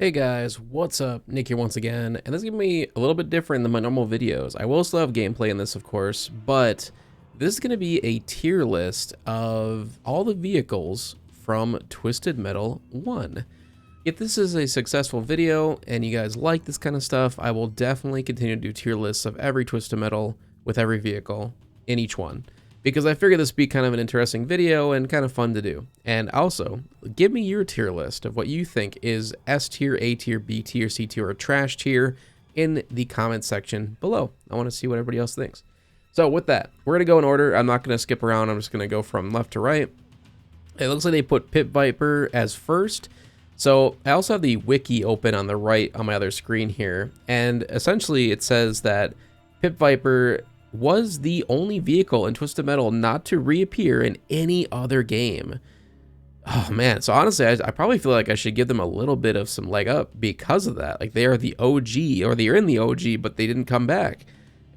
Hey guys, what's up? Nick here once again, and this is going to be a little bit different than my normal videos. I will still have gameplay in this, of course, but this is going to be a tier list of all the vehicles from Twisted Metal 1. If this is a successful video and you guys like this kind of stuff, I will definitely continue to do tier lists of every Twisted Metal with every vehicle in each one, because I figured this would be kind of an interesting video and kind of fun to do. And also, give me your tier list of what you think is S tier, A tier, B tier, C tier, or trash tier in the comment section below. I want to see what everybody else thinks. So with that, we're going to go in order. I'm not going to skip around. I'm just going to go from left to right. It looks like they put Pit Viper as first. So I also have the wiki open on the right on my other screen here. And essentially it says that Pit Viper was the only vehicle in Twisted Metal not to reappear in any other game. Oh man, so honestly, I probably feel like I should give them a little bit of some leg up because of that. Like, they are the OG, or they're in the OG, but they didn't come back.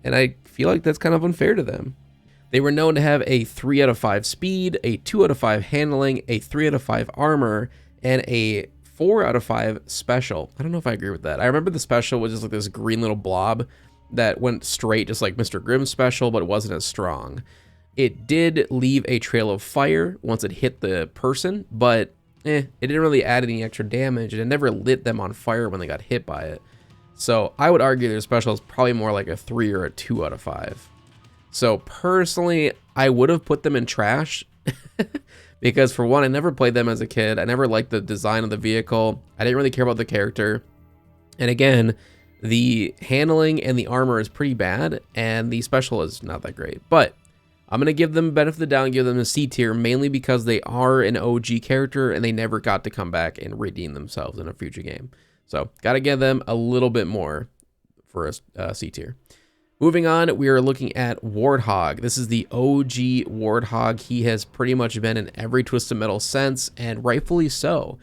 And I feel like that's kind of unfair to them. They were known to have a 3 out of 5 speed, a 2 out of 5 handling, a 3 out of 5 armor, and a 4 out of 5 special. I don't know if I agree with that. I remember the special was just like this green little blob that went straight, just like Mr. Grimm's special, but it wasn't as strong. It did leave a trail of fire once it hit the person, but it didn't really add any extra damage, and it never lit them on fire when they got hit by it. So I would argue their special is probably more like a 3 or a 2 out of 5. So personally, I would have put them in trash because, for one, I never played them as a kid. I never liked the design of the vehicle. I didn't really care about the character. And again, the handling and the armor is pretty bad, and the special is not that great. But I'm going to give them benefit of the doubt and give them a C tier, mainly because they are an OG character and they never got to come back and redeem themselves in a future game. So got to give them a little bit more for a C tier. Moving on, we are looking at Warthog. This is the OG Warthog. He has pretty much been in every Twisted Metal since, and rightfully so.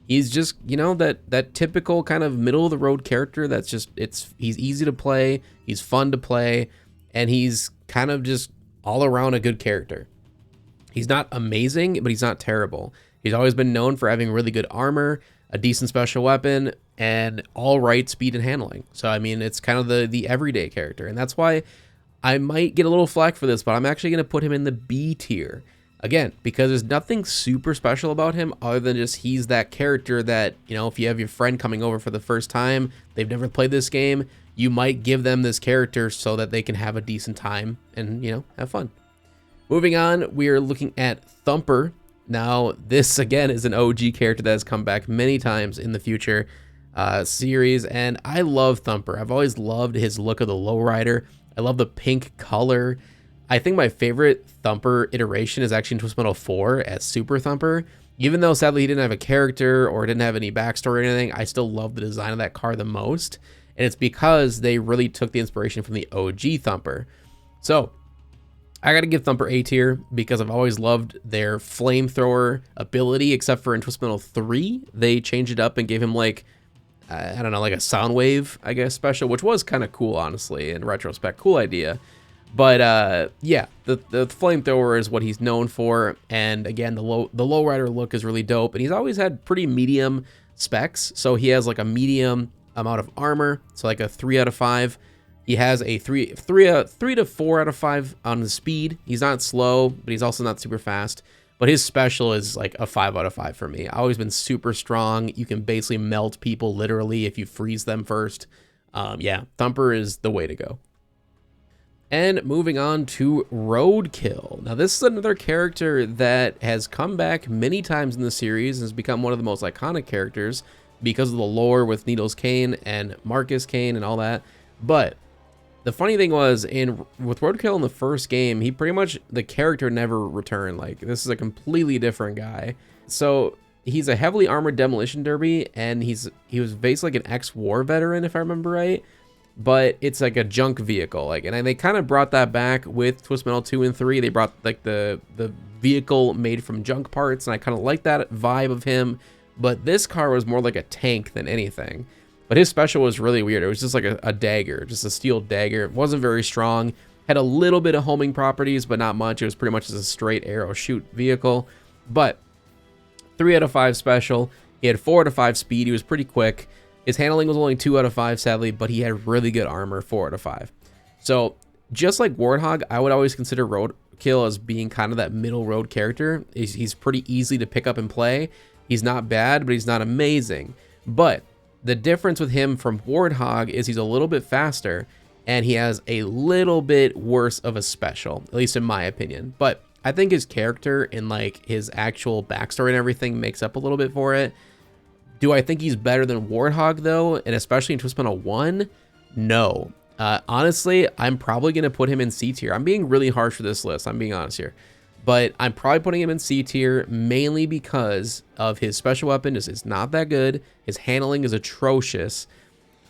He's just, you know, that typical kind of middle of the road character that's just, he's easy to play, he's fun to play, and he's kind of just all around a good character. He's not amazing, but he's not terrible. He's always been known for having really good armor, a decent special weapon, and all right speed and handling. So I mean, it's kind of the everyday character, and that's why I might get a little flack for this, but I'm actually going to put him in the B tier. Again, because there's nothing super special about him other than just he's that character that, you know, if you have your friend coming over for the first time, they've never played this game, you might give them this character so that they can have a decent time and, you know, have fun. Moving on, we are looking at Thumper. Now, this, again, is an OG character that has come back many times in the future series, and I love Thumper. I've always loved his look of the lowrider. I love the pink color. I think my favorite Thumper iteration is actually in Twisted Metal 4 as Super Thumper. Even though sadly he didn't have a character or didn't have any backstory or anything, I still love the design of that car the most. And it's because they really took the inspiration from the OG Thumper. So I gotta give Thumper A tier because I've always loved their flamethrower ability, except for in Twisted Metal 3, they changed it up and gave him like, I don't know, like a sound wave, I guess, special, which was kind of cool, honestly, in retrospect. Cool idea. But yeah, the flamethrower is what he's known for, and again, the lowrider look is really dope, and he's always had pretty medium specs. So he has like a medium amount of armor, so like a 3 out of 5. He has a 3 to 4 out of 5 on the speed. He's not slow, but he's also not super fast. But his special is like a 5 out of 5 for me. Always been super strong. You can basically melt people literally if you freeze them first. Yeah, Thumper is the way to go. And moving on to Roadkill. Now, this is another character that has come back many times in the series and has become one of the most iconic characters because of the lore with Needles Kane and Marcus Kane and all that. But the funny thing was, with Roadkill in the first game, he pretty much, the character never returned. Like, this is a completely different guy. So he's a heavily armored demolition derby, and he was basically like an ex-war veteran, if I remember right. But it's like a junk vehicle, like, and they kind of brought that back with Twisted Metal 2 and 3. They brought like the vehicle made from junk parts, and I kind of like that vibe of him. But this car was more like a tank than anything. But his special was really weird. It was just like a dagger, just a steel dagger. It wasn't very strong. Had a little bit of homing properties, but not much. It was pretty much just a straight arrow shoot vehicle. But 3 out of 5 special. He had 4 out of 5 speed. He was pretty quick. His handling was only 2 out of 5, sadly, but he had really good armor, 4 out of 5. So just like Warthog, I would always consider Roadkill as being kind of that middle road character. He's pretty easy to pick up and play. He's not bad, but he's not amazing. But the difference with him from Warthog is he's a little bit faster, and he has a little bit worse of a special, at least in my opinion. But I think his character and like his actual backstory and everything makes up a little bit for it. Do I think he's better than Warthog though, and especially in Twist Metal 1? No. Honestly, I'm probably going to put him in C tier. I'm being really harsh for this list, I'm being honest here. But I'm probably putting him in C tier mainly because of his special weapon is not that good. His handling is atrocious.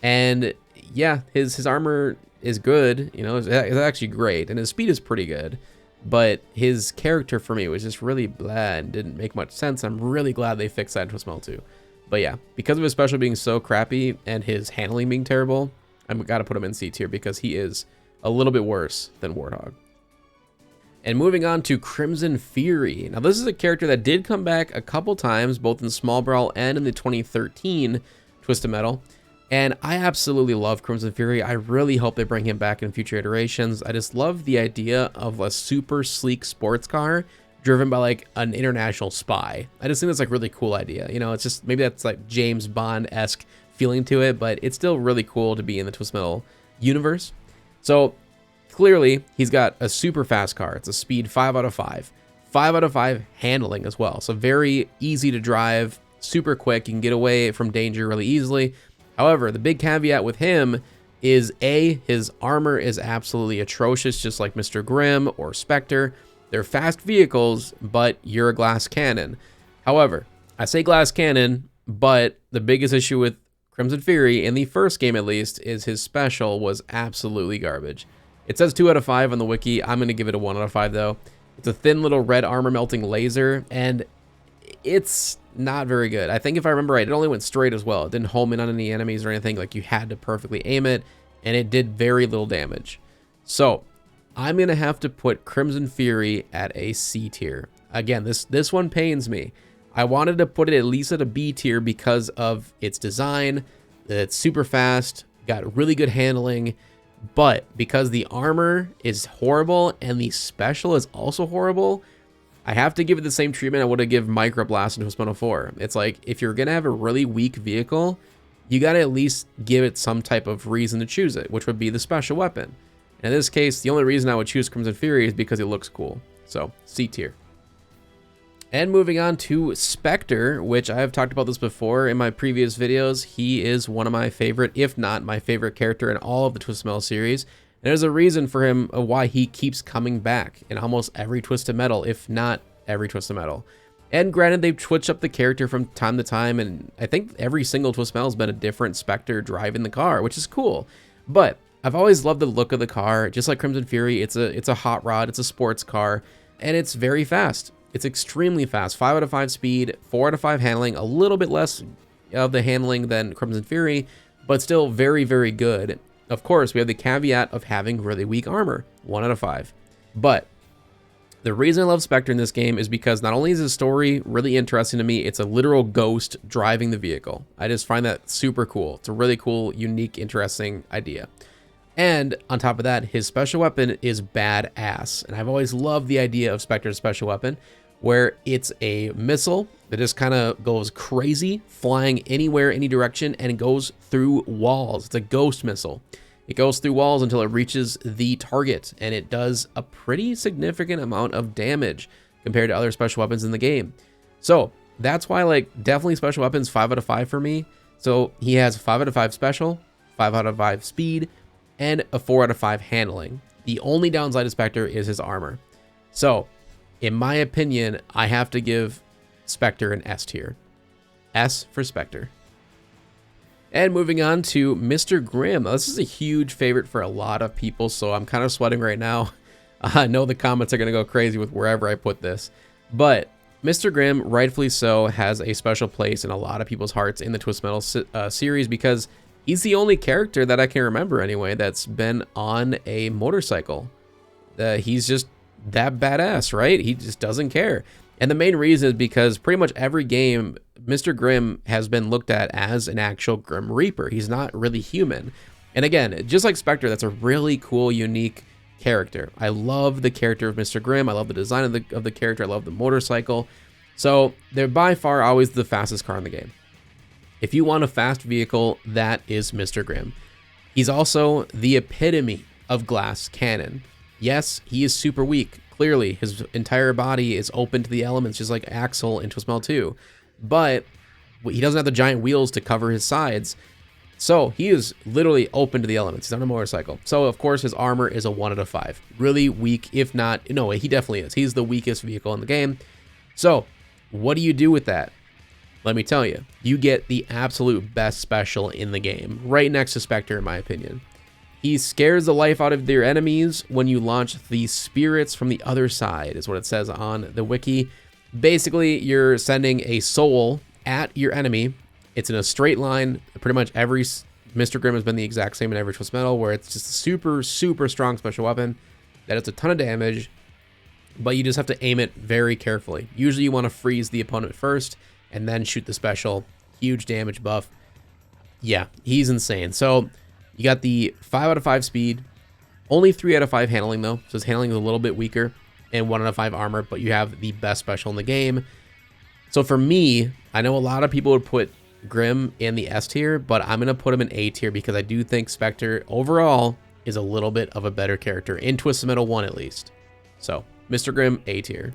And yeah, his armor is good, you know, it's actually great. And his speed is pretty good. But his character for me was just really bland, didn't make much sense. I'm really glad they fixed that in Twist Metal 2. But yeah, because of his special being so crappy and his handling being terrible, I've got to put him in C tier because he is a little bit worse than Warthog. And moving on to Crimson Fury. Now this is a character that did come back a couple times, both in Small Brawl and in the 2013 Twisted Metal. And I absolutely love Crimson Fury. I really hope they bring him back in future iterations. I just love the idea of a super sleek sports car driven by like an international spy. I just think that's like really cool idea. You know, it's just maybe that's like James Bond-esque feeling to it, but it's still really cool to be in the Twist Metal universe. So clearly he's got a super fast car. It's a speed 5 out of 5. 5 out of 5 handling as well. So very easy to drive, super quick. You can get away from danger really easily. However, the big caveat with him is his armor is absolutely atrocious, just like Mr. Grimm or Specter. They're fast vehicles, but you're a glass cannon. However, I say glass cannon, but the biggest issue with Crimson Fury, in the first game at least, is his special was absolutely garbage. It says 2 out of 5 on the wiki. I'm going to give it a 1 out of 5 though. It's a thin little red armor melting laser, and it's not very good. I think if I remember right, it only went straight as well. It didn't home in on any enemies or anything. Like, you had to perfectly aim it, and it did very little damage. So I'm going to have to put Crimson Fury at a C tier. Again, this one pains me. I wanted to put it at least at a B tier because of its design. It's super fast, got really good handling, but because the armor is horrible and the special is also horrible, I have to give it the same treatment I would have given Microblast in Twist Metal 4. It's like, if you're going to have a really weak vehicle, you got to at least give it some type of reason to choose it, which would be the special weapon. In this case, the only reason I would choose Crimson Fury is because it looks cool. So, C tier. And moving on to Specter, which I have talked about this before in my previous videos. He is one of my favorite, if not my favorite character in all of the Twisted Metal series. And there's a reason for him of why he keeps coming back in almost every Twisted Metal, if not every Twisted Metal. And granted, they've switched up the character from time to time, and I think every single Twisted Metal has been a different Specter driving the car, which is cool. But I've always loved the look of the car, just like Crimson Fury. It's a hot rod, it's a sports car, and it's very fast. It's extremely fast. 5 out of 5 speed, 4 out of 5 handling, a little bit less of the handling than Crimson Fury, but still very, very good. Of course, we have the caveat of having really weak armor, 1 out of 5. But the reason I love Specter in this game is because not only is his story really interesting to me, it's a literal ghost driving the vehicle. I just find that super cool. It's a really cool, unique, interesting idea. And on top of that, his special weapon is badass. And I've always loved the idea of Specter's special weapon, where it's a missile that just kind of goes crazy, flying anywhere, any direction, and it goes through walls. It's a ghost missile. It goes through walls until it reaches the target, and it does a pretty significant amount of damage compared to other special weapons in the game. So that's why, like, definitely special weapons 5 out of 5 for me. So he has 5 out of 5 special, 5 out of 5 speed, and a 4 out of 5 handling. The only downside of Specter is his armor. So, in my opinion, I have to give Specter an S tier. S for Specter. And moving on to Mr. Grimm. Now, this is a huge favorite for a lot of people, so I'm kind of sweating right now. I know the comments are going to go crazy with wherever I put this. But Mr. Grimm, rightfully so, has a special place in a lot of people's hearts in the Twisted Metal series because he's the only character that I can remember anyway that's been on a motorcycle. He's just that badass, right? He just doesn't care. And the main reason is because pretty much every game, Mr. Grimm has been looked at as an actual Grim Reaper. He's not really human. And again, just like Specter, that's a really cool, unique character. I love the character of Mr. Grimm. I love the design of the character. I love the motorcycle. So they're by far always the fastest car in the game. If you want a fast vehicle, that is Mr. Grimm. He's also the epitome of glass cannon. Yes, he is super weak. Clearly, his entire body is open to the elements, just like Axel in Twistmel 2. But he doesn't have the giant wheels to cover his sides. So he is literally open to the elements. He's on a motorcycle. So, of course, his armor is a 1 out of 5. Really weak, if not... No, he definitely is. He's the weakest vehicle in the game. So, what do you do with that? Let me tell you. You get the absolute best special in the game. Right next to Specter, in my opinion. He scares the life out of their enemies when you launch the spirits from the other side, is what it says on the wiki. Basically, you're sending a soul at your enemy. It's in a straight line. Pretty much every Mr. Grimm has been the exact same in every Twist Metal, where it's just a super, super strong special weapon that does a ton of damage, but you just have to aim it very carefully. Usually you want to freeze the opponent first and then shoot the special. Huge damage buff. Yeah, he's insane. So you got the 5 out of 5 speed, only 3 out of 5 handling though, so his handling is a little bit weaker, and 1 out of 5 armor, but you have the best special in the game. So for me, I know a lot of people would put Grimm in the S tier, but I'm going to put him in A tier because I do think Specter overall is a little bit of a better character, in Twisted Metal 1 at least. So, Mr. Grimm, A tier.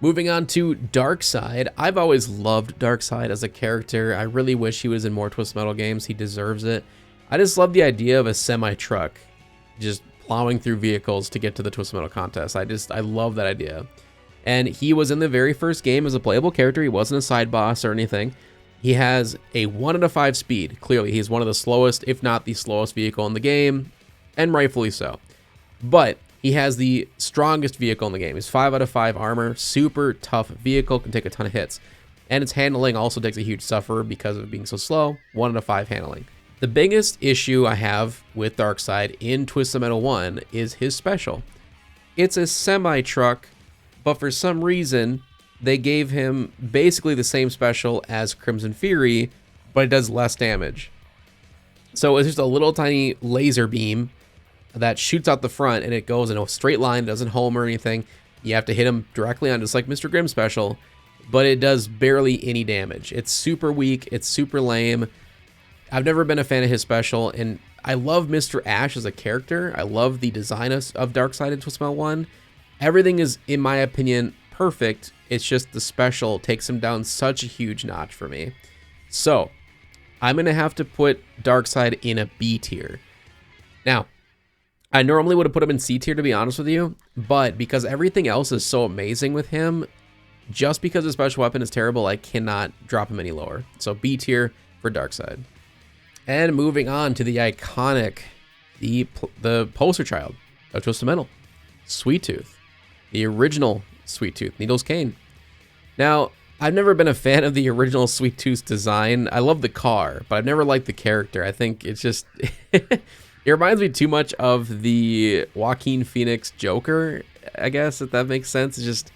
Moving on to Darkside. I've always loved Darkside as a character. I really wish he was in more Twisted Metal games. He deserves it. I just love the idea of a semi-truck just plowing through vehicles to get to the Twisted Metal contest. I love that idea. And he was in the very first game as a playable character. He wasn't a side boss or anything. He has a 1 out of 5 speed. Clearly, he's one of the slowest, if not the slowest vehicle in the game, and rightfully so. But he has the strongest vehicle in the game. He's 5 out of 5 armor, super tough vehicle, can take a ton of hits. And its handling also takes a huge suffer because of being so slow, 1 out of 5 handling. The biggest issue I have with Darkside in Twisted Metal 1 is his special. It's a semi-truck, but for some reason, they gave him basically the same special as Crimson Fury, but it does less damage. So it's just a little tiny laser beam that shoots out the front, and it goes in a straight line, doesn't home or anything. You have to hit him directly on, just like Mr. Grimm's special, but it does barely any damage. It's super weak, it's super lame. I've never been a fan of his special, and I love Mr. Ash as a character. I love the design of Darkside in Twisted Metal 1. Everything is, in my opinion, perfect. It's just the special takes him down such a huge notch for me. So, I'm going to have to put Darkside in a B tier. Now, I normally would have put him in C tier, to be honest with you, but because everything else is so amazing with him, just because his special weapon is terrible, I cannot drop him any lower. So, B tier for Darkside. And moving on to the iconic, the poster child of Twisted Metal, Sweet Tooth. The original Sweet Tooth, Needles Cane. Now, I've never been a fan of the original Sweet Tooth's design. I love the car, but I've never liked the character. I think it's just... it reminds me too much of the Joaquin Phoenix Joker, I guess, if that makes sense. It's just...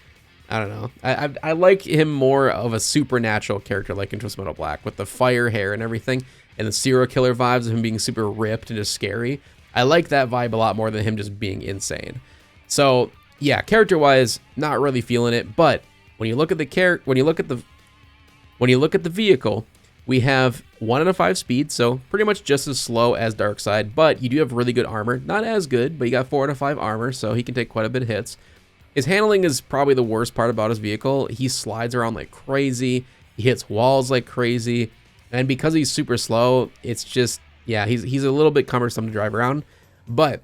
I don't know. I like him more of a supernatural character like in Twisted Metal Black, with the fire hair and everything, and the serial killer vibes of him being super ripped and just scary. I like that vibe a lot more than him just being insane. So... yeah, character-wise, not really feeling it, but when you look at the when you look at the vehicle, we have 1 out of 5 speed, so pretty much just as slow as Darkside, but you do have really good armor. Not as good, but you got 4 out of 5 armor, so he can take quite a bit of hits. His handling is probably the worst part about his vehicle. He slides around like crazy, he hits walls like crazy, and because he's super slow, it's just, yeah, he's a little bit cumbersome to drive around, but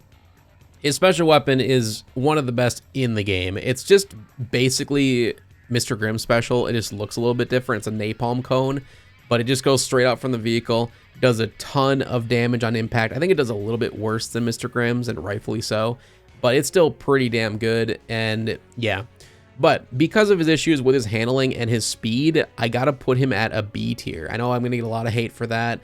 his special weapon is one of the best in the game. It's just basically Mr. Grimm's special. It just looks a little bit different. It's a napalm cone, but it just goes straight out from the vehicle. Does a ton of damage on impact. I think it does a little bit worse than Mr. Grimm's, and rightfully so, but it's still pretty damn good, and yeah. But because of his issues with his handling and his speed, I gotta put him at a B tier. I know I'm gonna get a lot of hate for that,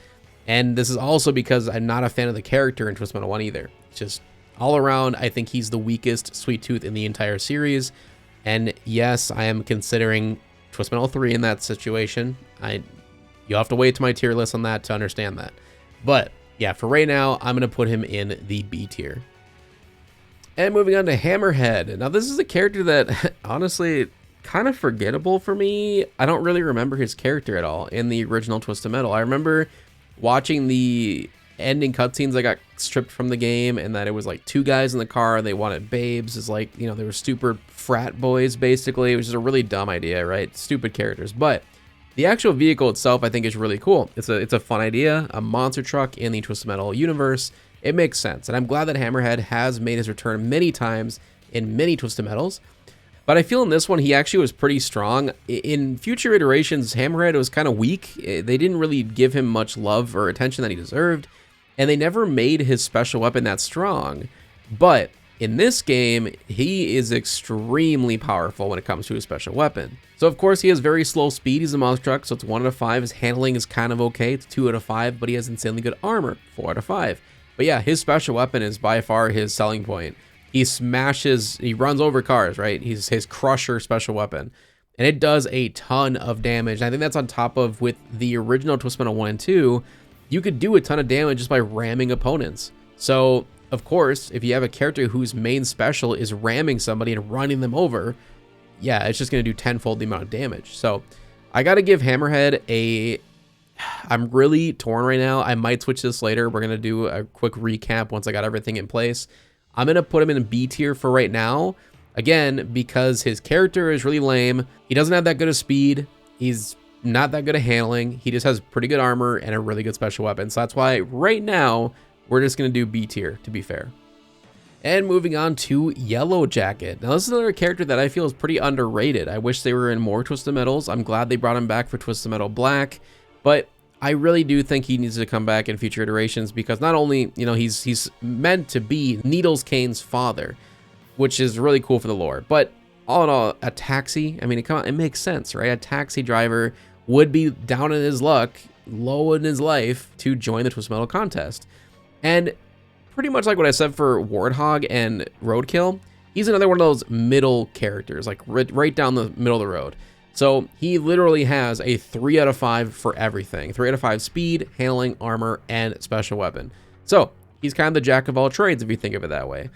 and this is also because I'm not a fan of the character in Twisted Metal 1 either. It's just... all around, I think he's the weakest Sweet Tooth in the entire series. And yes, I am considering Twist Metal 3 in that situation. You'll have to wait to my tier list on that to understand that. But yeah, for right now, I'm going to put him in the B tier. And moving on to Hammerhead. Now, this is a character that, honestly, kind of forgettable for me. I don't really remember his character at all in the original Twisted Metal. I remember watching the ending cutscenes that got stripped from the game, and that it was like two guys in the car and they wanted babes. It's like, you know, they were stupid frat boys, basically, which is a really dumb idea, right? Stupid characters. But the actual vehicle itself, I think, is really cool. It's a fun idea, a monster truck in the Twisted Metal universe. It makes sense, and I'm glad that Hammerhead has made his return many times in many Twisted Metals. But I feel in this one, he actually was pretty strong. In future iterations, Hammerhead was kind of weak. They didn't really give him much love or attention that he deserved, and they never made his special weapon that strong. But in this game, he is extremely powerful when it comes to his special weapon. So of course, he has very slow speed. He's a monster truck, so it's 1 out of 5. His handling is kind of okay. It's 2 out of 5, but he has insanely good armor, 4 out of 5. But yeah, his special weapon is by far his selling point. He smashes, he runs over cars, right? He's his crusher special weapon. And it does a ton of damage. And I think that's on top of, with the original Twisted Metal 1 and 2, you could do a ton of damage just by ramming opponents. So, of course, if you have a character whose main special is ramming somebody and running them over, yeah, it's just going to do tenfold the amount of damage. So, I got to give Hammerhead a... I'm really torn right now. I might switch this later. We're going to do a quick recap once I got everything in place. I'm going to put him in B tier for right now. Again, because his character is really lame. He doesn't have that good of speed. He's not that good at handling. He just has pretty good armor and a really good special weapon. So that's why right now we're just going to do B tier, to be fair. And moving on to Yellowjacket. Now, this is another character that I feel is pretty underrated. I wish they were in more Twisted Metals. I'm glad they brought him back for Twisted Metal Black. But I really do think he needs to come back in future iterations, because not only, you know, he's meant to be Needles Kane's father, which is really cool for the lore, but all in all, a taxi, I mean, it makes sense, right? A taxi driver would be down in his luck, low in his life, to join the Twisted Metal contest. And pretty much like what I said for Warthog and Roadkill, he's another one of those middle characters, like right down the middle of the road. So he literally has a 3 out of 5 for everything. 3 out of 5 speed, handling, armor, and special weapon. So he's kind of the jack of all trades if you think of it that way.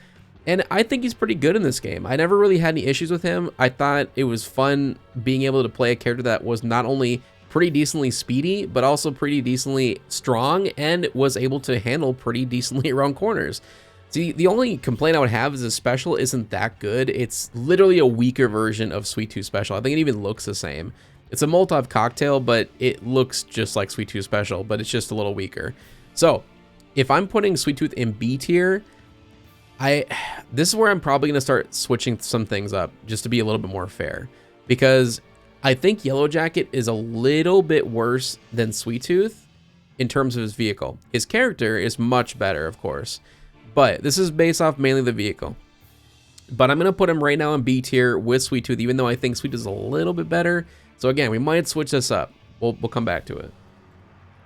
And I think he's pretty good in this game. I never really had any issues with him. I thought it was fun being able to play a character that was not only pretty decently speedy, but also pretty decently strong and was able to handle pretty decently around corners. See, the only complaint I would have is his special isn't that good. It's literally a weaker version of Sweet Tooth Special. I think it even looks the same. It's a Molotov cocktail, but it looks just like Sweet Tooth Special, but it's just a little weaker. So, if I'm putting Sweet Tooth in B tier, this is where I'm probably going to start switching some things up, just to be a little bit more fair. Because I think Yellowjacket is a little bit worse than Sweet Tooth in terms of his vehicle. His character is much better, of course. But this is based off mainly the vehicle. But I'm going to put him right now in B tier with Sweet Tooth, even though I think Sweet Tooth is a little bit better. So again, we might switch this up. We'll come back to it.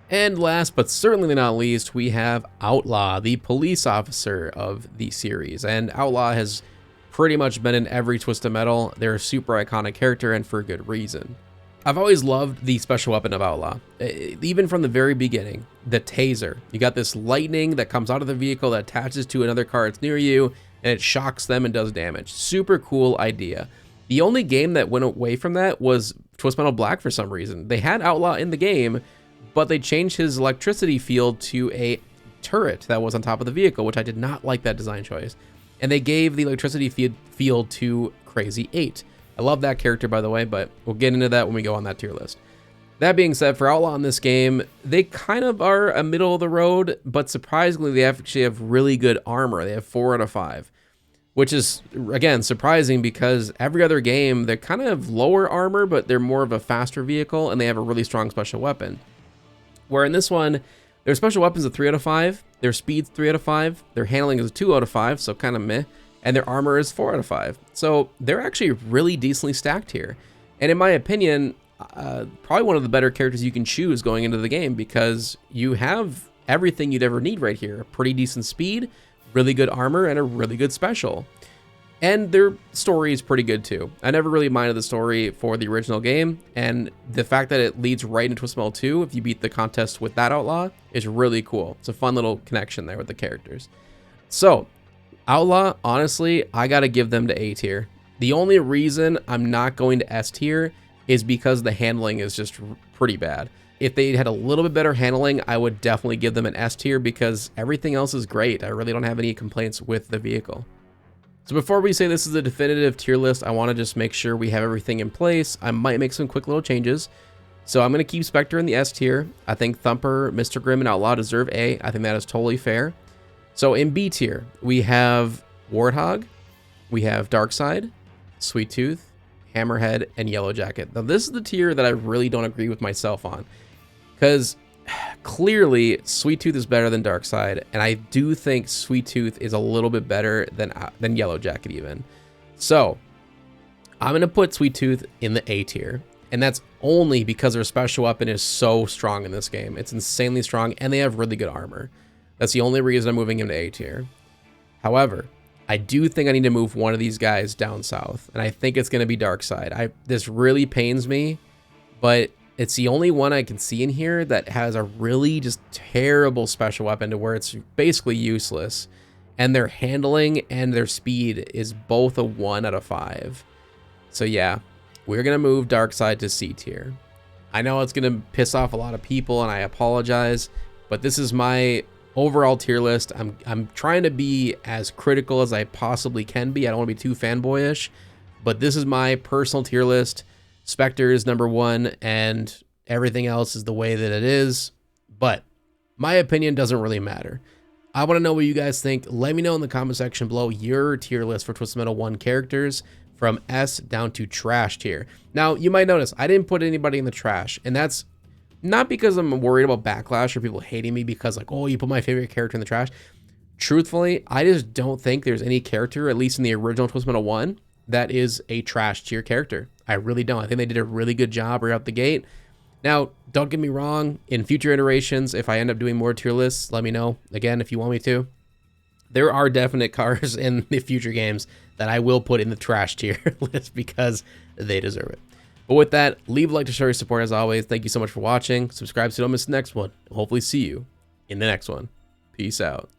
And last but certainly not least, we have Outlaw, the police officer of the series. And Outlaw has pretty much been in every Twisted Metal. They're a super iconic character, and for good reason. I've always loved the special weapon of Outlaw, even from the very beginning, the taser. You got this lightning that comes out of the vehicle that attaches to another car that's near you, and it shocks them and does damage. Super cool idea. The only game that went away from that was Twisted Metal Black for some reason. They had Outlaw in the game, but they changed his electricity field to a turret that was on top of the vehicle, which I did not like that design choice. And they gave the electricity field to Crazy 8. I love that character, by the way, but we'll get into that when we go on that tier list. That being said, for Outlaw in this game, they kind of are a middle of the road, but surprisingly, they actually have really good armor. They have 4 out of 5, which is, again, surprising because every other game, they're kind of lower armor, but they're more of a faster vehicle, and they have a really strong special weapon. Where in this one, their special weapons are 3 out of 5, their speed's 3 out of 5, their handling is 2 out of 5, so kind of meh. And their armor is 4 out of 5. So they're actually really decently stacked here. And in my opinion, probably one of the better characters you can choose going into the game, because you have everything you'd ever need right here. Pretty decent speed, really good armor, and a really good special. And their story is pretty good too. I never really minded the story for the original game, and the fact that it leads right into Twisted Metal 2, if you beat the contest with that Outlaw, is really cool. It's a fun little connection there with the characters. So, Outlaw, honestly, I gotta give them to A tier. The only reason I'm not going to S tier is because the handling is just pretty bad. If they had a little bit better handling, I would definitely give them an S tier because everything else is great. I really don't have any complaints with the vehicle. So before we say this is a definitive tier list, I want to just make sure we have everything in place. I might make some quick little changes. So I'm going to keep Specter in the S tier. I think Thumper, Mr. Grimm, and Outlaw deserve A. I think that is totally fair. So in B tier, we have Warthog, we have Darkside, Sweet Tooth, Hammerhead, and Yellowjacket. Now this is the tier that I really don't agree with myself on, because clearly Sweet Tooth is better than Darkside, and I do think Sweet Tooth is a little bit better than Yellowjacket even. So I'm gonna put Sweet Tooth in the A tier, and that's only because their special weapon is so strong in this game. It's insanely strong, and they have really good armor. That's the only reason I'm moving him to A tier. However, I do think I need to move one of these guys down south, and I think it's gonna be Darkside. This really pains me, but it's the only one I can see in here that has a really just terrible special weapon to where it's basically useless. And their handling and their speed is both a 1 out of 5. So yeah, we're going to move Darkside to C tier. I know it's going to piss off a lot of people, and I apologize, but this is my overall tier list. I'm trying to be as critical as I possibly can be. I don't want to be too fanboyish, but this is my personal tier list. Specter is number 1, and everything else is the way that it is. But my opinion doesn't really matter. I want to know what you guys think. Let me know in the comment section below your tier list for Twisted Metal 1 characters from S down to trash tier. Now, you might notice I didn't put anybody in the trash, and that's not because I'm worried about backlash or people hating me because, like, oh, you put my favorite character in the trash. Truthfully, I just don't think there's any character, at least in the original Twisted Metal 1, that is a trash tier character. I really don't. I think they did a really good job right out the gate. Now, don't get me wrong. In future iterations, if I end up doing more tier lists, let me know. Again, if you want me to. There are definite cars in the future games that I will put in the trash tier list because they deserve it. But with that, leave a like to show your support as always. Thank you so much for watching. Subscribe so you don't miss the next one. Hopefully see you in the next one. Peace out.